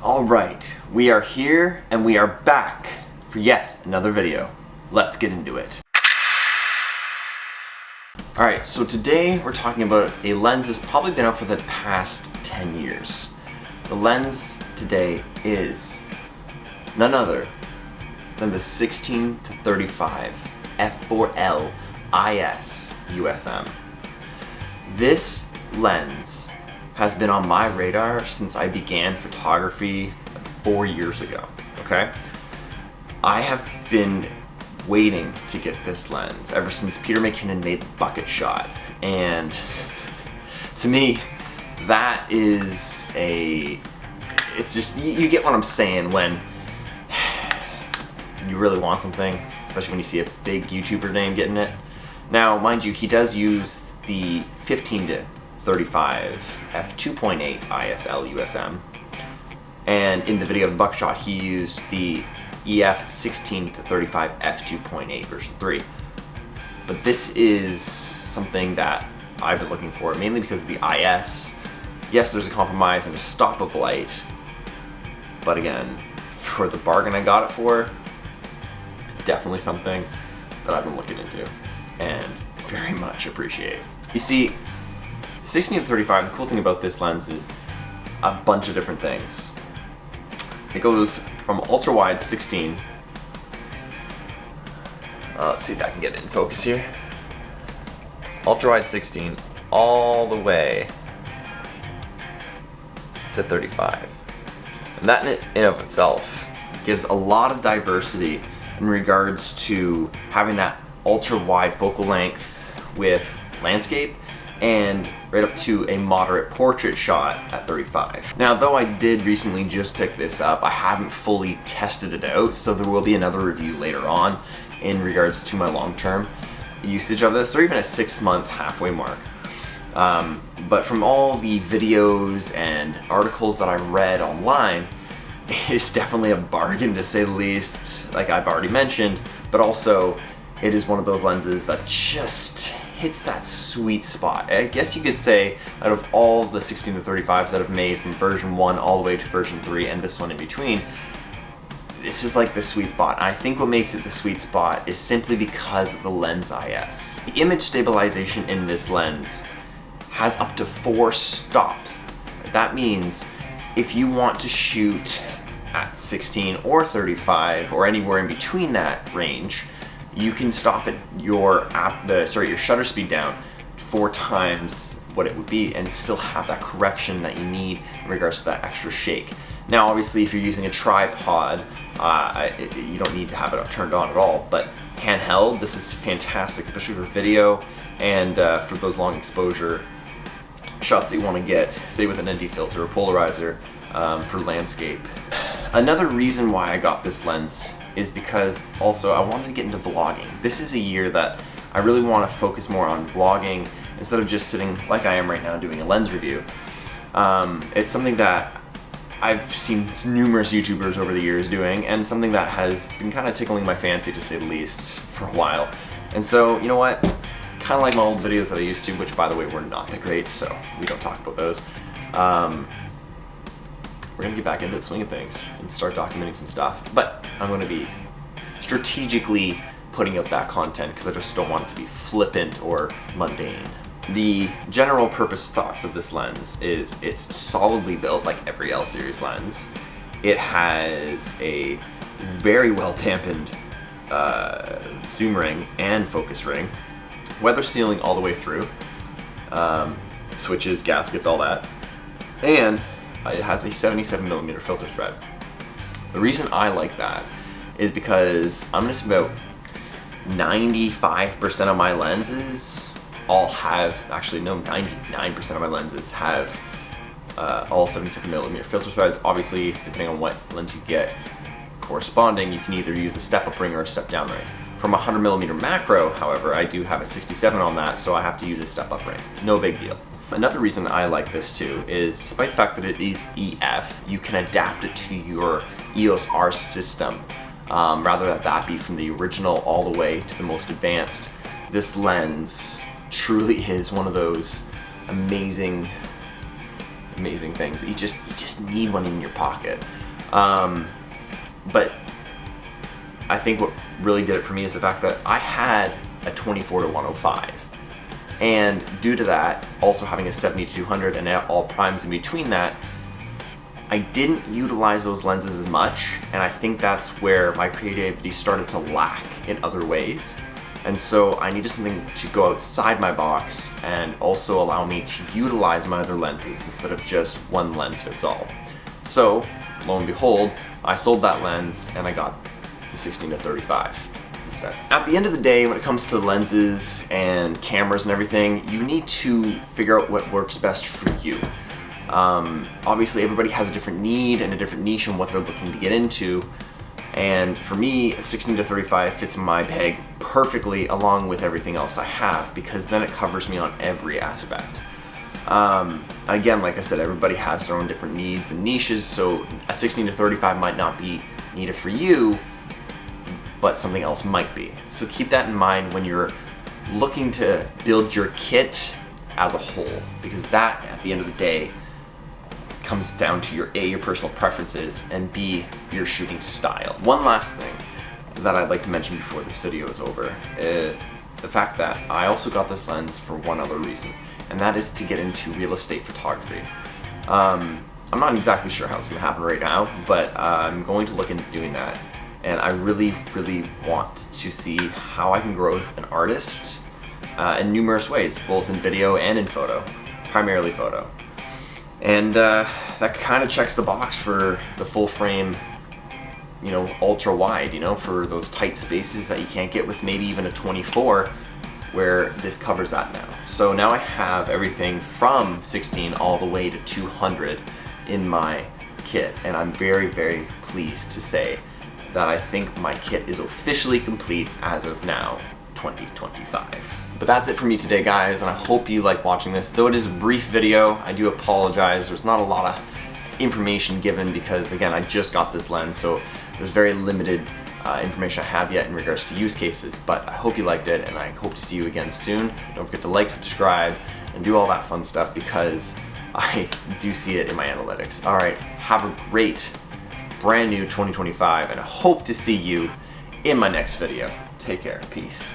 Alright, we are here and we are back for yet another video. Let's get into it. Alright, so today we're talking about a lens that's probably been out for the past 10 years. The lens today is none other than the 16-35 F4L IS USM. This lens has been on my radar since I began photography 4 years ago, okay? I have been waiting to get this lens ever since Peter McKinnon made the bucket shot, and to me that is it's just, you get what I'm saying when you really want something, especially when you see a big YouTuber name getting it. Now mind you, he does use the 15-35 f2.8 ISL USM, and in the video of the buckshot he used the EF16-35 f2.8 version 3. But this is something that I've been looking for, mainly because of the IS. Yes, there's a compromise and a stop of light, but again, for the bargain I got it for, definitely something that I've been looking into and very much appreciate. You see, 16-35, the cool thing about this lens is a bunch of different things. It goes from ultra wide 16, let's see if I can get it in focus here, ultra wide 16 all the way to 35. And that in and of itself gives a lot of diversity in regards to having that ultra wide focal length with landscape and right up to a moderate portrait shot at 35. Now, though I did recently just pick this up, I haven't fully tested it out, so there will be another review later on in regards to my long-term usage of this, or even a 6-month halfway mark. But from all the videos and articles that I've read online, it's definitely a bargain to say the least, like I've already mentioned, but also it is one of those lenses that just hits that sweet spot. I guess you could say out of all the 16-35s that I've made from version 1 all the way to version 3 and this one in between, this is like the sweet spot. I think what makes it the sweet spot is simply because of the lens IS. The image stabilization in this lens has up to 4 stops. That means if you want to shoot at 16 or 35 or anywhere in between that range, you can stop at your your shutter speed down 4 times what it would be and still have that correction that you need in regards to that extra shake. Now obviously if you're using a tripod, you don't need to have it turned on at all, but handheld, this is fantastic, especially for video and for those long exposure shots that you want to get, say with an ND filter or polarizer, for landscape. Another reason why I got this lens is because also I wanted to get into vlogging. This is a year that I really want to focus more on vlogging instead of just sitting like I am right now doing a lens review. It's something that I've seen numerous YouTubers over the years doing, and something that has been kind of tickling my fancy to say the least for a while. And so, you know what? Kind of like my old videos that I used to, which by the way were not that great, so we don't talk about those. We're gonna get back into the swing of things and start documenting some stuff, but I'm gonna be strategically putting out that content because I just don't want it to be flippant or mundane. The general purpose thoughts of this lens is it's solidly built like every L series lens. It has a very well dampened zoom ring and focus ring, weather sealing all the way through, switches, gaskets, all that, and it has a 77mm filter thread. The reason I like that is because I'm gonna say about 95% of my lenses all have, actually no, 99% of my lenses have all 77mm filter threads. Obviously, depending on what lens you get corresponding, you can either use a step-up ring or a step-down ring. From a 100mm macro, however, I do have a 67 on that, so I have to use a step-up ring. No big deal. Another reason I like this too is, despite the fact that it is EF, you can adapt it to your EOS R system. Rather than that be from the original all the way to the most advanced. This lens truly is one of those amazing amazing things. You just need one in your pocket. But I think what really did it for me is the fact that I had a 24-105. And due to that, also having a 70-200 and all primes in between that, I didn't utilize those lenses as much, and I think that's where my creativity started to lack in other ways. And so I needed something to go outside my box and also allow me to utilize my other lenses instead of just one lens fits all. So, lo and behold, I sold that lens and I got the 16-35 instead. At the end of the day, when it comes to lenses and cameras and everything, you need to figure out what works best for you. Obviously everybody has a different need and a different niche on what they're looking to get into, and for me, a 16-35 fits in my bag perfectly along with everything else I have, because then it covers me on every aspect. Again, like I said, everybody has their own different needs and niches, so a 16-35 might not be needed for you, but something else might be. So keep that in mind when you're looking to build your kit as a whole, because that, at the end of the day, comes down to your personal preferences, and B, your shooting style. One last thing that I'd like to mention before this video is over, the fact that I also got this lens for one other reason, and that is to get into real estate photography. I'm not exactly sure how it's going to happen right now, but I'm going to look into doing that, and I really, really want to see how I can grow as an artist in numerous ways, both in video and in photo, primarily photo. And that kind of checks the box for the full frame, you know, ultra wide, you know, for those tight spaces that you can't get with maybe even a 24, where this covers that now. So now I have everything from 16 all the way to 200 in my kit, and I'm very, very pleased to say that I think my kit is officially complete as of now, 2025. But that's it for me today, guys, and I hope you like watching this. Though it is a brief video, I do apologize. There's not a lot of information given because, again, I just got this lens, so there's very limited information I have yet in regards to use cases. But I hope you liked it, and I hope to see you again soon. Don't forget to like, subscribe, and do all that fun stuff because I do see it in my analytics. All right, have a great brand new 2025, and I hope to see you in my next video. Take care. Peace.